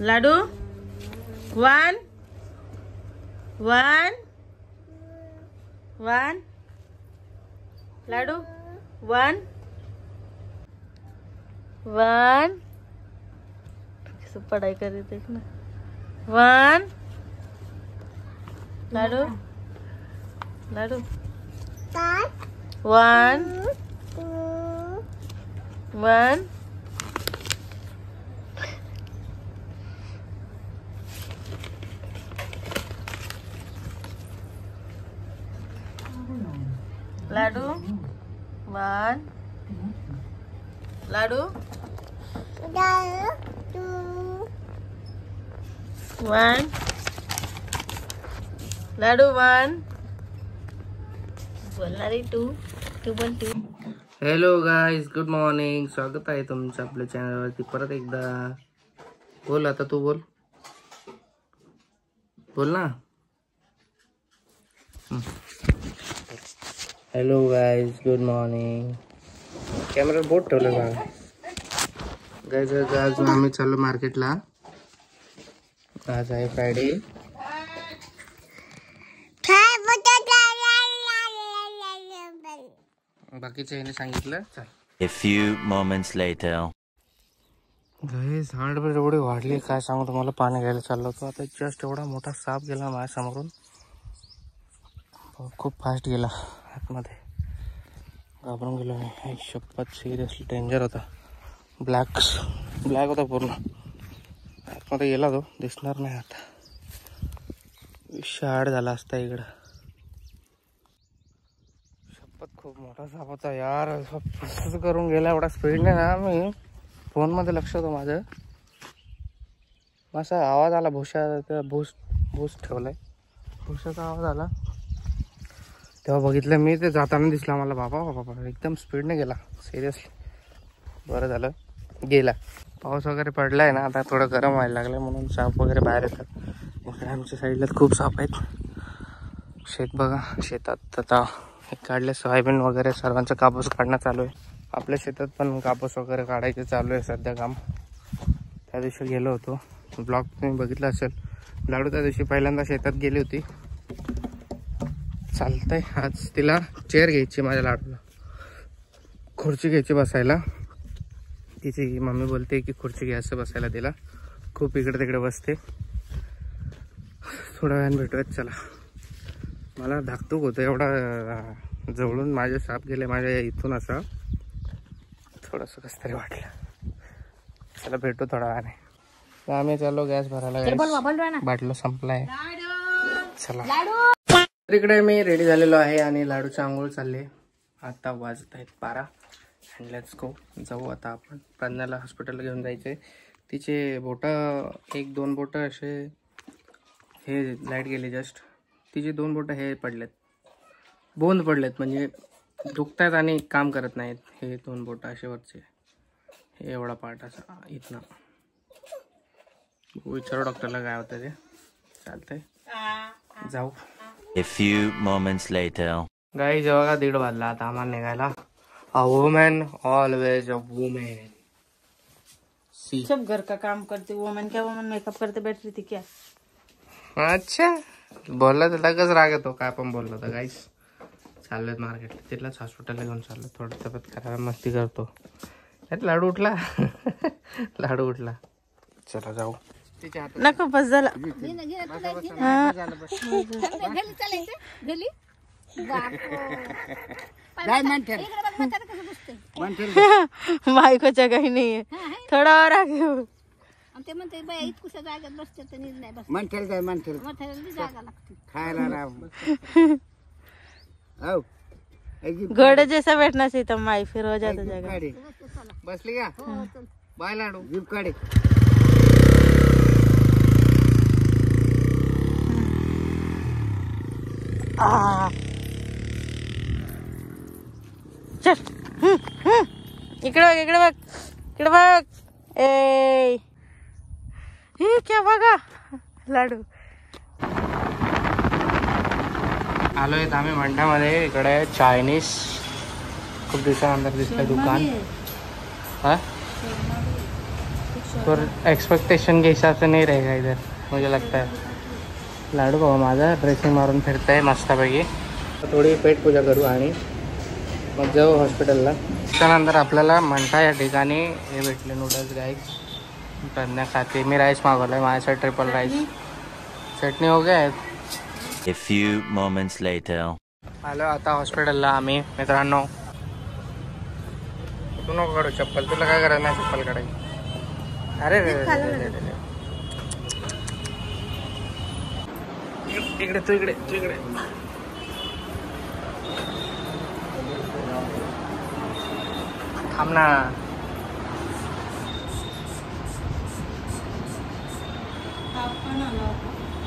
लाडू 1 1 1 लाडू 1 1 कैसे पढ़ाई कर रही देखना 1 लाडू लाडू 1 1 लाडू 1 लाडू 1 लाडू 1 बोलणारी 2 बोल 2. Hello guys, good morning. स्वागत आहे तुमचं आपल्या चॅनलवरती परत एकदा. बोल आता, तू बोल ना. Hello guys, good morning. Camera बोट ठेवलं बघा. गाईज आज आम्ही चाललो मार्केटला. आज आहे फ्रायडे. बाकीच्या ह्याने सांगितलं चल. A few moments later. Guys झाड एवढे वाढले काय सांगू तुम्हाला. पाणी घ्यायला चाललो होतो. आता जस्ट एवढा मोठा साप गेला माझ्या समोरून. खूप फास्ट गेला आतमध्ये. घाबरून गेलो मी. शपथ सिरियसली डेंजर होता. ब्लॅक होता पूर्ण. आतमध्ये गेला तो. दिसणार नाही आता. शाड झाला असता इकडं. शपथ खूप मोठा साप होता यार. असं करून गेला एवढा स्पीडने ना. मी फोन मध्ये लक्ष होतं माझं. असा आवाज आला. भूस ठेवलाय. भुसाचा आवाज आला तेव्हा बघितलं मी. ते जाताना दिसला मला. बाबा एकदम स्पीडने गेला. सिरियसली बरं झालं गेला. पाऊस वगैरे पडलाय ना आता. थोडं गरम व्हायला लागलं म्हणून साप वगैरे बाहेर येतात. इकडे आमच्या साईडला खूप साप आहेत. शेत बघा. शेतात आता हे काढले सोयाबीन वगैरे. सर्वांचं कापूस काढणं चालू आहे. आपल्या शेतात पण कापूस वगैरे काढायचं चालू आहे सध्या काम. त्या दिवशी गेलो होतो. ब्लॉग तुम्ही बघितला असेल. लाडू त्या दिवशी पहिल्यांदा शेतात गेली होती. चालतंय. आज तिला चेअर घ्यायची. माझ्या लाडूला खुर्ची घ्यायची बसायला. तिची मम्मी बोलते की खुर्ची घ्यायचं बसायला तिला. खूप इकडे तिकडे बसते. थोड्या वेळाने भेटूयात चला. मला धाकधूक होतं एवढा जवळून माझे साप गेले माझ्या इथून. असं थोडंसं कसं तरी वाटलं. चला भेटू थोड्या वेळाने. आम्ही चाललो गॅस भरायला. बाटलो संपलाय. चला. इकडे मी रेडी झालेलो आहे आणि लाडूची आंघोळ चालले. आता वाजत आहेत 12. And let's go. जाऊ आता आपण. प्रज्ञाला हॉस्पिटलला घेऊन जायचंय. तिचे बोटं 1-2 बोटं असे हे लाईट गेले जस्ट. तिचे 2 बोटं हे पडलेत. बोंद पडलेत म्हणजे दुखतायत आणि काम करत नाहीत. हे 2 बोटं असे वरचे. हे एवढा पार्ट असा इथनं. विचारू डॉक्टरला काय होतं ते. चालतंय जाऊ. A few moments later. Guys बघा 1:30 वाजला आता आम्हाला निघायला. A woman always a woman. सब घर का काम करते वुमन. क्या वुमन मेकअप करते बैठ रही थी क्या. अच्छा बोलला तर लगेच राग येतो. काय पण बोललो तर. गाईज चाललोय मार्केटला. तिथलाच हॉस्पिटलला घेऊन चाललो. थोडं तब्येत खराब मस्ती करतो. लाडू उठला. लाडू उठला. चला जाऊ. नको बस झाला. बायकोच्या काही नाहीये. थोडा और आगे हो. ते म्हणते बाई इतकुशा जागेत बसते तर नीट नाही बसते. म्हणतेल काय म्हणतेल म्हाताऱ्याला जागा लागते खायला राव. औ घोड़े जैसा बैठना चाहिए था माई. फिर हो जाता जगह. काढे बसली का. बाय लाडू. जीप काढे. चल. इकडे बघ. ए हे क्या बघा लाडू. आलोय आम्ही मंड्यामध्ये. इकडे चायनीज खूप दिवसानंतर दिसतंय दुकान. हा पर एक्सपेक्टेशन के हिसाब से नहीं रहेगा इधर मुझे लगता है. लाडू बाबा माझा ड्रेसिंग मारून फिरताय मस्तपैकी. थोडी पेट पूजा करू आणि मग जाऊ हॉस्पिटलला. त्यानंतर आपल्याला म्हणता या ठिकाणी हे भेटले नूडल्स गाईस. प्रज्ञा खाते. मी राईस मागवला आहे माझ्यासाठी ट्रिपल राईस. चटणी हो गया. A few moments later. आलो आता हॉस्पिटलला आम्ही मित्रांनो. तू नको काढू चप्पल. तुला काय करायचं नाही चप्पल काढायची. अरे इकडे तू इकडे थांब ना.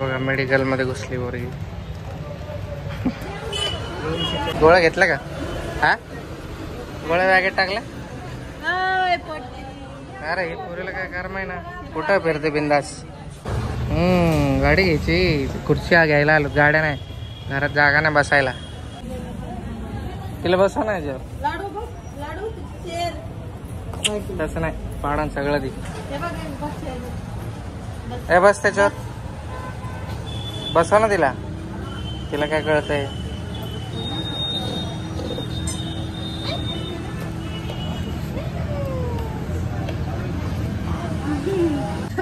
बघा मेडिकल मध्ये घुसली पोरगी. गोळ्या घेतला का? हा गोळ्या बॅगेत टाकल्या. अरे हे पोरीला काय काम आहे ना. कुठं फिरते बिंदास. गाडी घ्यायची. खुर्ची घ्यायला आलो. गाड्या नाही घरात जागा नाही बसायला. तिला बसा नाही जर तसं नाही पाडा सगळं ती. ए बस त्याच्यावर बसवा ना तिला. तिला काय कळतंय.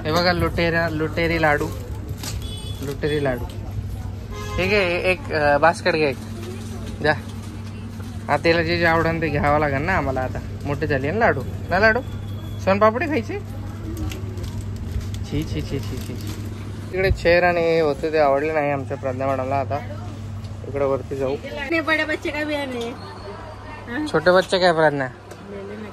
हे बघा लुटेरी लाडू. ठीक आहे. एक बास्केट घे जा. आता तिला जे आवडन ते घ्यावं लागेल ना आम्हाला. आता मोठी झाली ना लाडू. ना लाडू सोनपापडी खायची. छी छी छी छी छी. इकडे चेअर आणि हे होते ते आवडले नाही आमच्या प्रज्ञा मॅडमला. आता इकडे वरती जाऊ. बड़े बच्चे का भी है. छोटे बच्चे काय प्रज्ञा.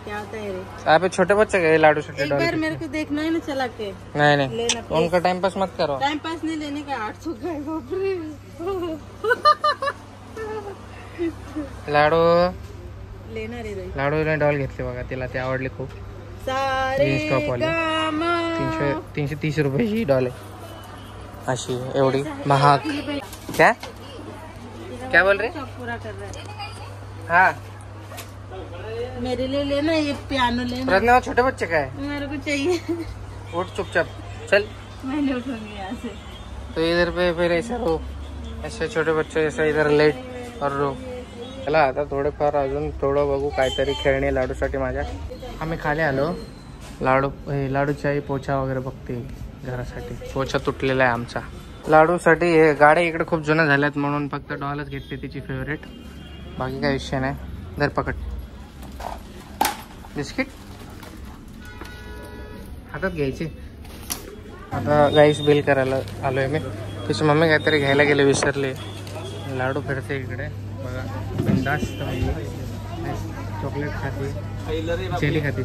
क्या होता है रे? आप छोटे बच्चे गए लाडू छोटे. एक बार मेरे को देखना है ना चला के. नहीं उनका टाइम पास मत करो. टाइम पास नहीं लेने का 800 का है. बाप रे. लाडू लेणार आहे रे. लाडूने डॉल घेतली बघा. तिला ते आवडली खूप. जीन्स टॉप वाली 330 रुपयाची डॉल आहे. अशी एवढी महाग. क्या बोल रहे. पूरा कर रहा है. हाँ मेरे लिए लेना ये पियानो लेना. प्रज्ञा छोटे बच्चे का है. मेरे को चाहिए. उठ चुपचाप चल. मैं नहीं उठूंगी यहाँ से. तो इधर पे फिर ऐसा रो. ऐसे छोटे बच्चे ऐसा इधर लेट और रो. चला आता थोडेफार अजून थोडं बघू काहीतरी खेळणे लाडूसाठी माझ्या. आम्ही खाली आलो. लाडूचाही पोछा वगैरे बघते घरासाठी. पोछा तुटलेला आहे आमचा. लाडूसाठी हे गाड्या इकडे खूप जुन्या झाल्यात म्हणून फक्त डॉलच घेतली तिची फेवरेट. बाकी काही विषय नाही. दर पकड बिस्किट हातात घ्यायचे. आता गाईस बिल करायला आलोय मी. तिची मम्मी काहीतरी घ्यायला गेले विसरले. लाडू फिरते इकडे बघा बिंदास्त. चॉकलेट खाते. चेली खाते.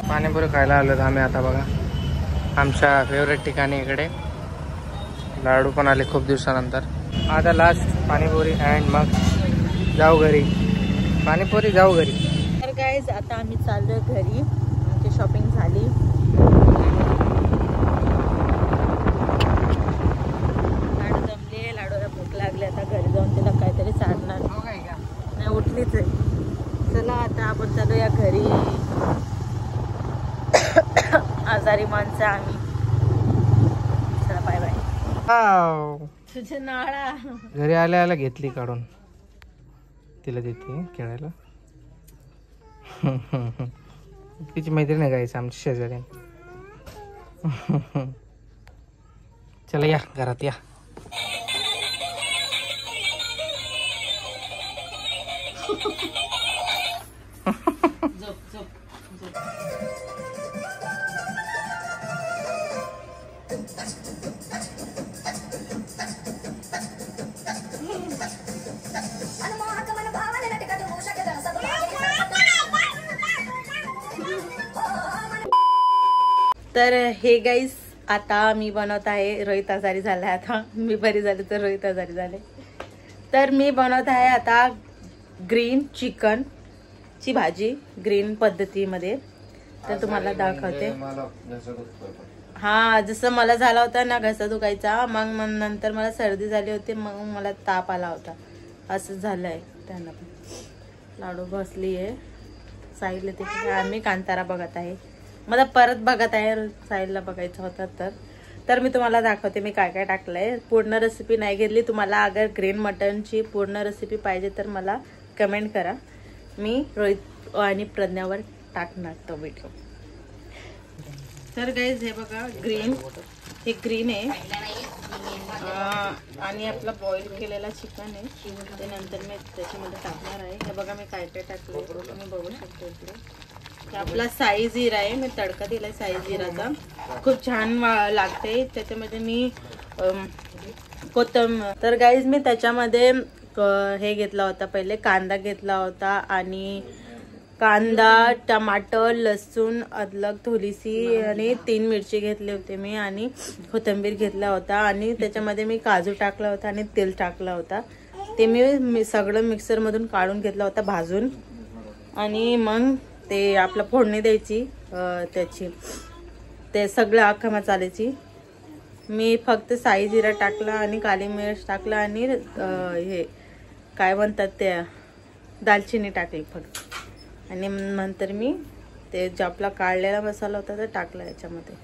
पाणीपुरी खायला आलो आम्ही आता बघा आमच्या फेवरेट ठिकाणी. इकडे लाडू पण आले खूप दिवसानंतर. आता लास्ट पाणीपुरी अँड मग जाऊ घरी. पाणीपुरी जाऊ घरी. तर गाईज आता आम्ही चाललोय घरी. आमची शॉपिंग झाली. लाडू जमले. लाडूला भूक लागली. आता घरी जाऊन तिला काहीतरी चालणार नाही. उठलीच आहे. चला आता आपण चालूया घरी. आजारी माणसं आम्ही. चला बाय बाय. तुझे नाळा घरी आल्या घेतली काढून. तिला देते खेळायला. तिची मैत्रीण आहे गायचं आमची शेजारी. चला या घरात या. तर हे गाईस आता मी बनवत आहे. रोहित आजारी झालाय. आता मी बरी झाली तर रोहित आजारी झाले. तर मी बनवत आहे आता ग्रीन चिकन ची भाजी ग्रीन पद्धतीमध्ये. तर तुम्हाला दाखवते. हा जसं मला झाला होता ना घसा दुखायचा. मग नंतर मला सर्दी झाली होती. मग मला ताप आला होता. असं झालंय त्यांना पण. लाडू बसली आहे साईडला. तिथे आम्ही कांतारा बघत आहे. मला परत बघा तयार साईडला बघायचं होतं तर मी तुम्हाला दाखवते मी काय काय टाकलंय. पूर्ण रेसिपी नाही घेतली. तुम्हाला अगर ग्रीन मटनची पूर्ण रेसिपी पाहिजे तर मला कमेंट करा. मी रोहित आणि प्रज्ञावर टाकणार तो व्हिडिओ. तर गाईज हे बघा ग्रीन, हे ग्रीन आहे आणि आपला बॉईल केलेला चिकन आहे. ते नंतर मी त्याच्यामध्ये टाकणार आहे. हे बघा मी काय काय टाकलं तुम्ही बघू शकता इकडे. आपला साई जिरा आहे. मी तडका दिलाय साई जिराचा. खूप छान लागते. त्याच्यामध्ये मी कोथंबीर. तर गाईज मी त्याच्यामध्ये हे घेतला होता. पहिले कांदा घेतला होता आणि कांदा, टमाटर, लसूण, अद्रक थोडीशी आणि 3 मिरची घेतले होते मी आणि कोथिंबीर घेतला होता आणि त्याच्यामध्ये मी काजू टाकला होता आणि तेल टाकला होता. ते मी सगळं मिक्सरमधून काढून घेतला होता भाजून आणि मग ते आपलं फोडणी द्यायची त्याची. ते सगळं अख्खा मसाल्याची मी फक्त साई जिरा टाकला आणि काली मिर्च टाकला आणि हे काय म्हणतात ते दालचिनी टाकली फक्त. आणि नंतर मी ते जो आपला काढलेला मसाला होता ते टाकला याच्यामध्ये.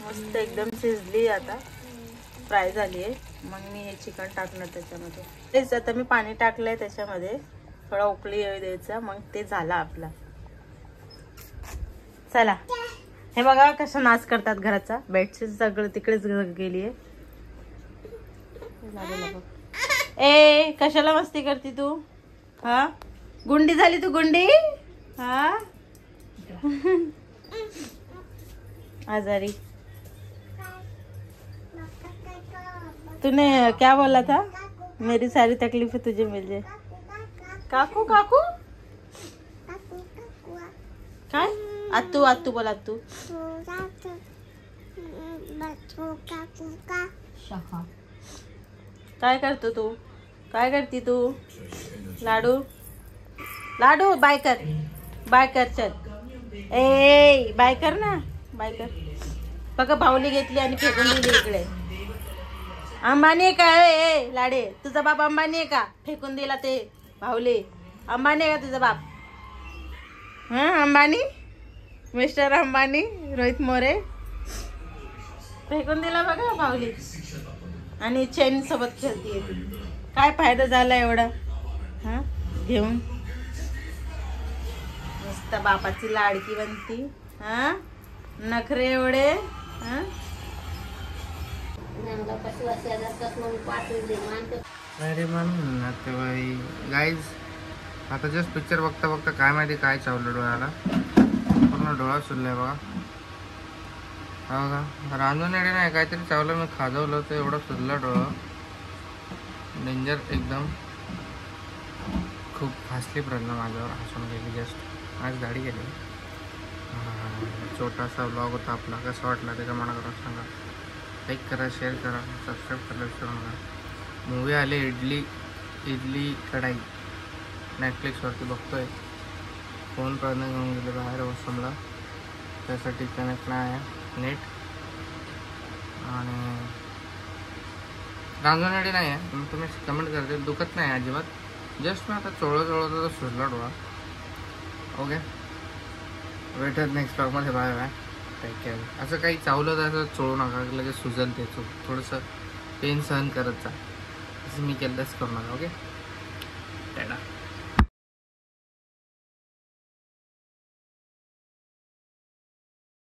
मस्त एकदम शिजली, आता फ्राय झाली आहे. मग मी हे चिकन टाकणार त्याच्यामध्ये. तेच आता मी पाणी टाकलंय त्याच्यामध्ये. थोडा उकळी द्यायचा मग ते झाला आपला. चला हे बघा कसं नाश करतात घराचा. बेडशीट सगळं तिकडेच गेली आहे. ए कशाला मस्ती करती तू? हा गुंडी झाली तू गुंडी. हा आजारी. तूने क्या बोला था? मेरी सारी तकलीफें तुझे मिल जाए. काकू काकू काय? आतू आतू बोला तू. काय करतो तू? काय करती तू? लाडू लाडू बाय कर, बाय कर. चल ए बाय कर ना, बाय कर. बघा बाहुली घेतली आणि फेकून दिली इकडे. अंबानी आहे का? ए लाडे तुझा बाप अंबानी आहे का? फेकून दिला ते बाहुली. अंबानी आहे का तुझा बाप? हा अंबानी, मिस्टर अंबानी, रोहित मोरे. फेकून दिला बघा बाहुली आणि चेन सोबत खेळतीये. काय फायदा झाला एवढा हा घेऊन? मस्त बापाची लाडकी बनती. हा नखरे एवढे. हा अरे मन नातेवाई गाईज. आता जस्ट पिक्चर बघता बघता काय माहिती काय चावलं डोळ्याला. पूर्ण डोळा सुरलाय बघा. हा बघा रांजून येणे नाही काहीतरी चावलं. मी खाजवलं तर एवढं सुरलं डोळं. डेंजर एकदम. खूप हसली प्रज्ञा माझ्यावर, हसून गेली. जस्ट आज गाडी गेली. छोटासा ब्लॉग होता आपला. कसा वाटला त्याच्या मनाकडून सांगा. लाईक करा, शेअर करा, सबस्क्राईब करायला विसरू नका. मूवी आले इडली कढाई नेटफ्लिक्सवरती बघतोय. फोन प्रज्ञा घेऊन गेले बाहेर वॉशरूमला. त्यासाठी कनेक्ट नाही आहे नेट. आणि रांजवण्यासाठी नाही आहे. तुम्ही कमेंट करते. दुखत नाही अजिबात. जस्ट मी आता चोळत सुजला डोळा. ओके भेटत नेक्स्ट ब्लॉगमध्ये. Bye bye. Take care. असं काही चावलं तर असं चोळू नका. लगेच सुजल ते. थोडंसं पेन सहन करत जा. असं मी केलं तसं करू नका. ओके टाटा.